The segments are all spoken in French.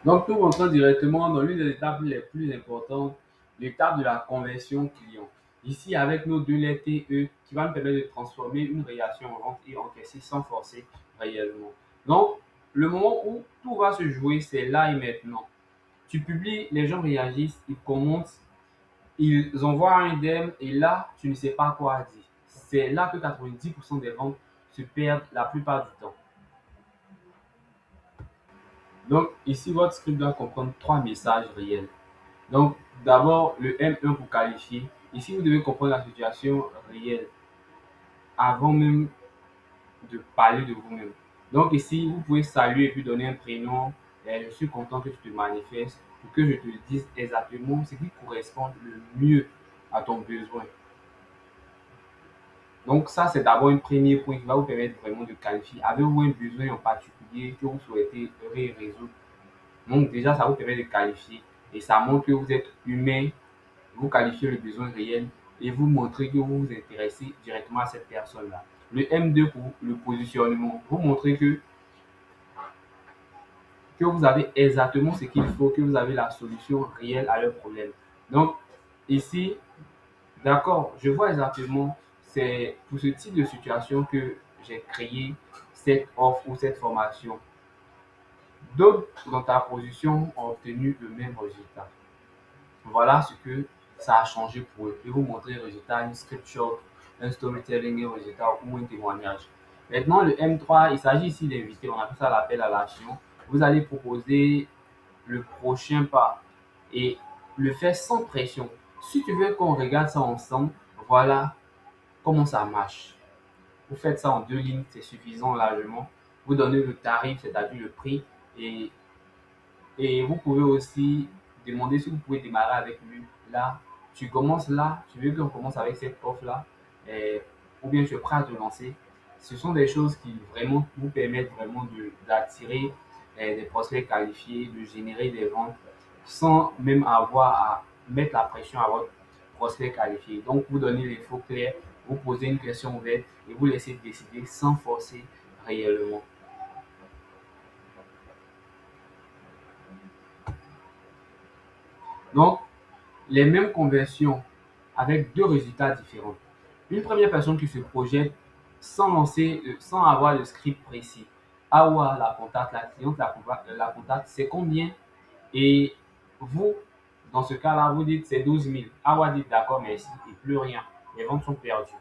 Donc, nous rentrons directement dans l'une des étapes les plus importantes, l'étape de la conversion client. Ici, avec nos deux lettres TE, qui va nous permettre de transformer une réaction en vente et encaisser sans forcer réellement. Donc, le moment où tout va se jouer, c'est là et maintenant. Tu publies, les gens réagissent, ils commentent, ils envoient un DM et là, tu ne sais pas quoi dire. C'est là que 90% des ventes se perdent la plupart du temps. Donc, ici, votre script doit comprendre trois messages réels. Donc, d'abord, le M1 pour qualifier. Ici, vous devez comprendre la situation réelle avant même de parler de vous-même. Donc, ici, vous pouvez saluer et puis donner un prénom. Je suis content que tu te manifestes pour que je te dise exactement ce qui correspond le mieux à ton besoin. Donc, ça, c'est d'abord un premier point qui va vous permettre vraiment de qualifier. Avez-vous un besoin en particulier que vous souhaitez résoudre? Donc, déjà, ça vous permet de qualifier et ça montre que vous êtes humain. Vous qualifiez le besoin réel et vous montrez que vous vous intéressez directement à cette personne-là. Le M2 pour le positionnement, vous montrez que vous avez exactement ce qu'il faut, que vous avez la solution réelle à leur problème. Donc, ici, d'accord, je vois exactement, c'est pour ce type de situation que j'ai créé cette offre ou cette formation. D'autres dans ta position ont obtenu le même résultat. Voilà ce que ça a changé pour eux. Et vous montrer le résultat, une scripture, un storytelling, un résultat ou un témoignage. Maintenant, le M3, il s'agit ici d'inviter, on appelle ça l'appel à l'action. Vous allez proposer le prochain pas et le faire sans pression. Si tu veux qu'on regarde ça ensemble, voilà comment ça marche. Vous faites ça en deux lignes, c'est suffisant largement. Vous donnez le tarif, c'est-à-dire le prix, et et vous pouvez aussi demander si vous pouvez démarrer avec lui. Là, tu commences là, tu veux qu'on commence avec cette offre-là, ou bien tu es prêt à te lancer. Ce sont des choses qui vraiment vous permettent vraiment d'attirer des prospects qualifiés, de générer des ventes sans même avoir à mettre la pression à votre prospect qualifié. Donc, vous donnez les faux clairs, vous posez une question ouverte et vous laissez décider sans forcer réellement. Donc, les mêmes conversions avec deux résultats différents. Une première personne qui se projette sans lancer, sans avoir de script précis. Awa la contacte, la cliente la contacte, c'est combien? Et vous, dans ce cas-là, vous dites c'est 12 000. Awa dit d'accord, merci, et plus rien. Les ventes sont perdues.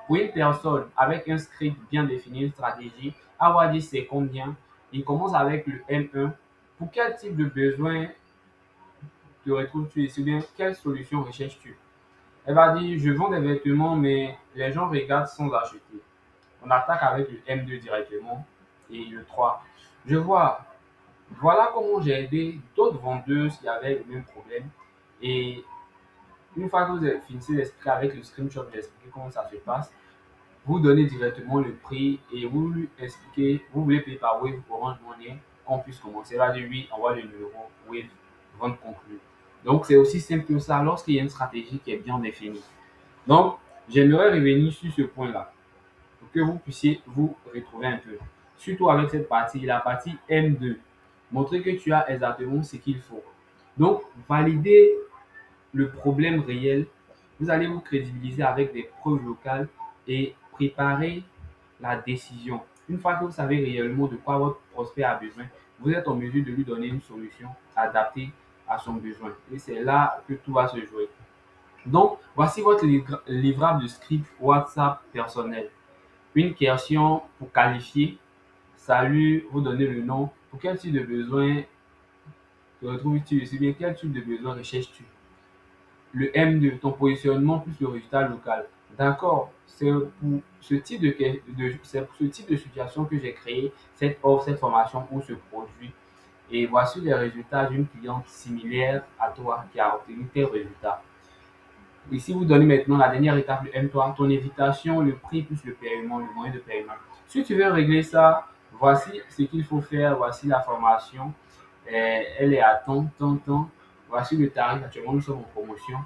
Pour une personne avec un script bien défini, une stratégie, Awa dit c'est combien? Il commence avec le M1. Pour quel type de besoin te retrouves-tu ici bien? Quelle solution recherches-tu? Elle va dire, je vends des vêtements, mais les gens regardent sans acheter. On attaque avec le M2 directement et le 3. Je vois, voilà comment j'ai aidé d'autres vendeuses qui avaient le même problème. Et une fois que vous avez fini d'expliquer avec le screenshot, d'expliquer comment ça se passe, vous donnez directement le prix et vous lui expliquez, vous voulez payer par Wave ou Orange Money, qu'on puisse commencer. Elle va dire oui, envoie le numéro Wave, vente conclue. Donc c'est aussi simple que ça lorsqu'il y a une stratégie qui est bien définie. Donc, j'aimerais revenir sur ce point-là pour que vous puissiez vous retrouver un peu. Surtout avec cette partie, la partie M2. Montrer que tu as exactement ce qu'il faut. Donc, valider le problème réel. Vous allez vous crédibiliser avec des preuves locales et préparer la décision. Une fois que vous savez réellement de quoi votre prospect a besoin, vous êtes en mesure de lui donner une solution adaptée à son besoin. Et c'est là que tout va se jouer. Donc, voici votre livrable de script WhatsApp personnel. Une question pour qualifier. Salut, vous donnez le nom. Pour quel type de besoin te retrouves-tu ici? Bien, quel type de besoin recherches-tu? Le M2, ton positionnement plus le résultat local. D'accord, c'est pour ce type de situation que j'ai créé cette offre, cette formation ou ce produit. Et voici les résultats d'une cliente similaire à toi qui a obtenu tes résultats. Ici, vous donnez maintenant la dernière étape, le M3, ton invitation, le prix plus le paiement, le moyen de paiement. Si tu veux régler ça, voici ce qu'il faut faire, voici la formation. Elle est à tant. Voici le tarif, actuellement nous sommes en promotion.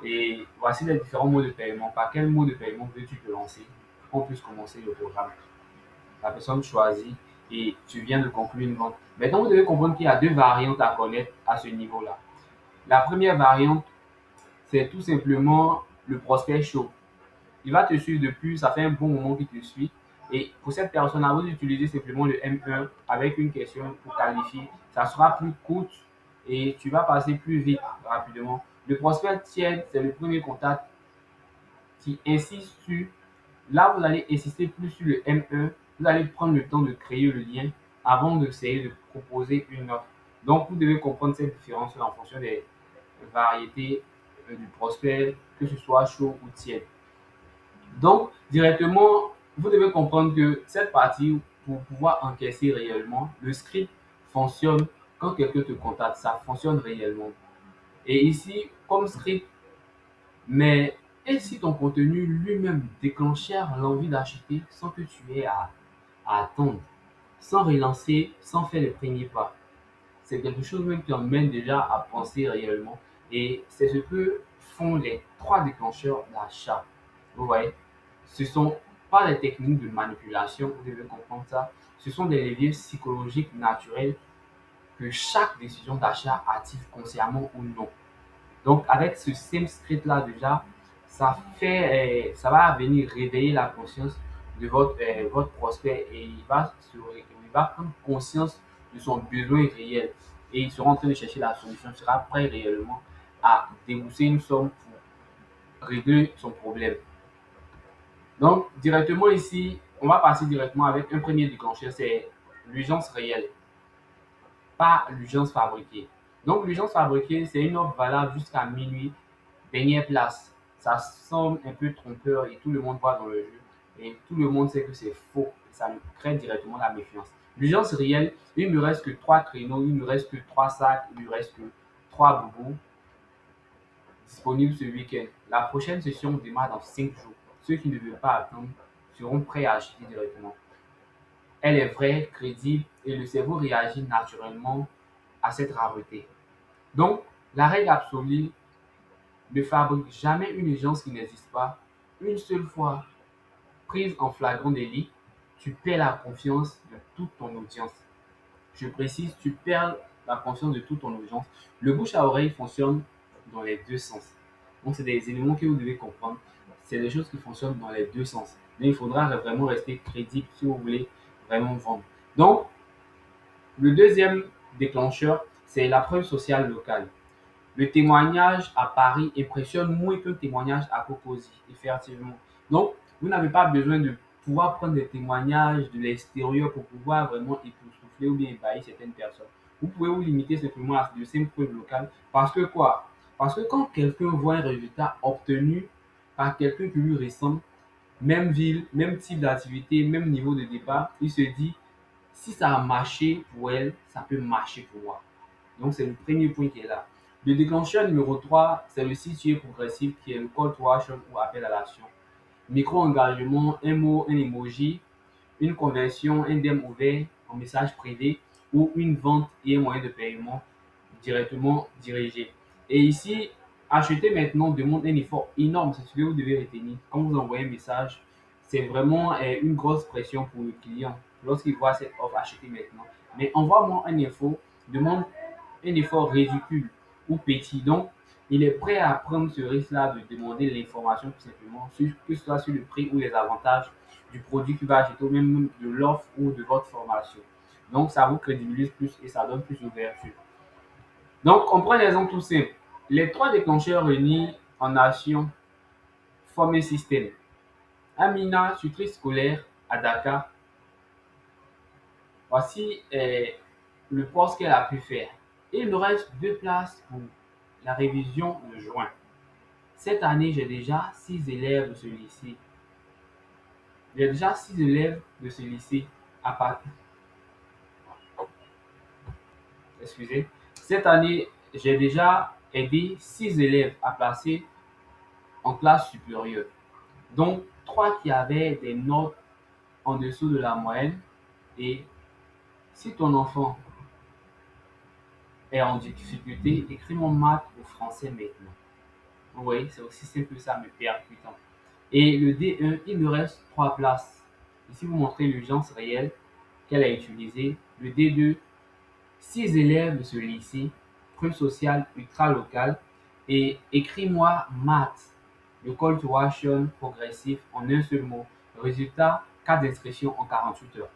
Et voici les différents modes de paiement. Par quel mode de paiement veux-tu te lancer pour qu'on puisse commencer le programme? La personne choisit et tu viens de conclure une vente. Maintenant, vous devez comprendre qu'il y a deux variantes à connaître à ce niveau-là. La première variante, c'est tout simplement le prospect chaud. Il va te suivre depuis, ça fait un bon moment qu'il te suit. Et pour cette personne-là, vous utilisez simplement le M1 avec une question pour qualifier. Ça sera plus court et tu vas passer plus vite, rapidement. Le prospect tiède, c'est le premier contact qui insiste sur. Là, vous allez insister plus sur le M1. Vous allez prendre le temps de créer le lien avant d'essayer de proposer une offre. Donc, vous devez comprendre cette différence en fonction des variétés du prospect, que ce soit chaud ou tiède. Donc, directement, vous devez comprendre que cette partie, pour pouvoir encaisser réellement, le script fonctionne quand quelqu'un te contacte. Ça fonctionne réellement. Et ici, comme script, mais et si ton contenu lui-même déclenchait l'envie d'acheter sans que tu aies à attendre, sans relancer, sans faire le premier pas? C'est quelque chose même qui emmène déjà à penser réellement. Et c'est ce que font les trois déclencheurs d'achat. Vous voyez, ce ne sont pas des techniques de manipulation, vous devez comprendre ça. Ce sont des leviers psychologiques naturels que chaque décision d'achat active consciemment ou non. Donc, avec ce same script-là déjà, ça va venir réveiller la conscience de votre prospect et il va prendre conscience de son besoin réel et il sera en train de chercher la solution, il sera prêt réellement à débourser une somme pour régler son problème. Donc, directement ici, on va passer directement avec un premier déclencheur, c'est l'urgence réelle, pas l'urgence fabriquée. Donc, l'urgence fabriquée, c'est une offre valable jusqu'à minuit, dernière place. Ça semble un peu trompeur et tout le monde voit dans le jeu. Et tout le monde sait que c'est faux. Ça nous crée directement la méfiance. L'urgence réelle, il ne me reste que trois créneaux, il ne me reste que trois sacs, il ne me reste que trois boubous disponibles ce week-end. La prochaine session démarre dans 5 jours. Ceux qui ne veulent pas attendre seront prêts à acheter directement. Elle est vraie, crédible et le cerveau réagit naturellement à cette rareté. Donc, la règle absolue: ne fabrique jamais une urgence qui n'existe pas. Une seule fois prise en flagrant délit, tu perds la confiance de toute ton audience. Je précise, tu perds la confiance de toute ton audience. Le bouche à oreille fonctionne dans les deux sens. Donc, c'est des éléments que vous devez comprendre. C'est des choses qui fonctionnent dans les deux sens. Mais il faudra vraiment rester crédible si vous voulez vraiment vendre. Donc, le deuxième déclencheur, c'est la preuve sociale locale. Le témoignage à Paris impressionne moins qu'un témoignage à Cocody, effectivement. Donc, vous n'avez pas besoin de pouvoir prendre des témoignages de l'extérieur pour pouvoir vraiment époustoufler ou bien ébahir certaines personnes. Vous pouvez vous limiter simplement à de simples preuves locales. Parce que quoi? Parce que quand quelqu'un voit un résultat obtenu par quelqu'un qui lui ressemble, même ville, même type d'activité, même niveau de départ, il se dit, si ça a marché pour elle, ça peut marcher pour moi. Donc, c'est le premier point qui est là. Le déclencheur numéro 3, c'est le situé progressif qui est le call to action ou appel à l'action. Micro-engagement, un mot, un emoji, une conversion, un DM ouvert en message privé ou une vente et un moyen de paiement directement dirigé. Et ici, acheter maintenant demande un effort énorme, c'est ce que vous devez retenir. Quand vous envoyez un message, c'est vraiment une grosse pression pour le client lorsqu'il voit cette offre acheter maintenant. Mais envoie-moi un info demande un effort ridicule ou petit. Donc, il est prêt à prendre ce risque-là de demander l'information tout simplement, que ce soit sur le prix ou les avantages du produit qu'il va acheter ou même de l'offre ou de votre formation. Donc, ça vous crédibilise plus et ça donne plus d'ouverture. Donc, on prend un exemple tout simple. Les trois déclencheurs réunis en action forment un système. Amina, tutrice scolaire à Dakar, voici le poste qu'elle a pu faire. Et il nous reste deux places pour la révision de juin. Cette année, j'ai déjà 6 élèves de ce lycée. J'ai déjà 6 élèves de ce lycée à partir. Excusez. Cette année, j'ai déjà aidé 6 élèves à passer en classe supérieure. Donc, 3 qui avaient des notes en dessous de la moyenne. Et si ton enfant est en difficulté, écris mon maths ou français maintenant. Vous voyez, c'est aussi simple que ça, mais percutant. Et le D1, il me reste 3 places. Ici, vous montrez l'urgence réelle. qu'elle a utilisé. Le D2, 6 élèves de ce lycée, truc social ultra local. Et écris-moi maths, le call to action progressif en un seul mot. Résultat, 4 inscriptions en 48 heures.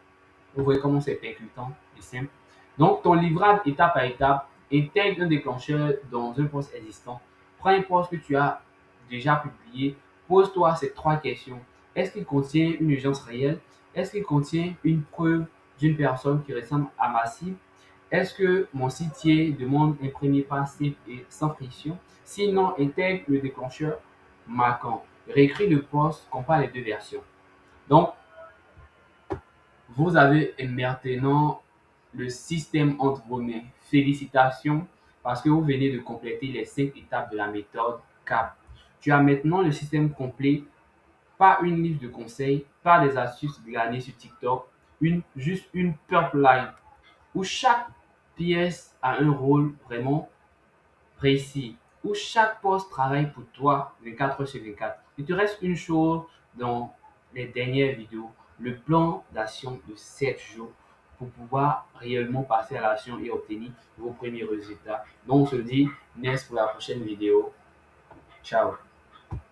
Vous voyez comment c'est percutant et simple. Donc, ton livrable étape par étape intègre un déclencheur dans un post existant. Prends un post que tu as déjà publié. Pose-toi ces 3 questions. Est-ce qu'il contient une urgence réelle? Est-ce qu'il contient une preuve d'une personne qui ressemble à ma cible? Est-ce que mon site demande un premier pas simple et sans friction? Sinon, intègre le déclencheur marquant. Réécris le post, compare les deux versions. Donc, vous avez maintenant le système entre vos mains. Félicitations parce que vous venez de compléter les 5 étapes de la méthode CAP. Tu as maintenant le système complet, pas une liste de conseils, pas des astuces glanées sur TikTok, juste une purple line où chaque pièce a un rôle vraiment précis, où chaque poste travaille pour toi 24 heures sur 24. Il te reste une chose dans les dernières vidéos, le plan d'action de 7 jours pour pouvoir réellement passer à l'action et obtenir vos premiers résultats. Donc, on se dit, next pour la prochaine vidéo. Ciao.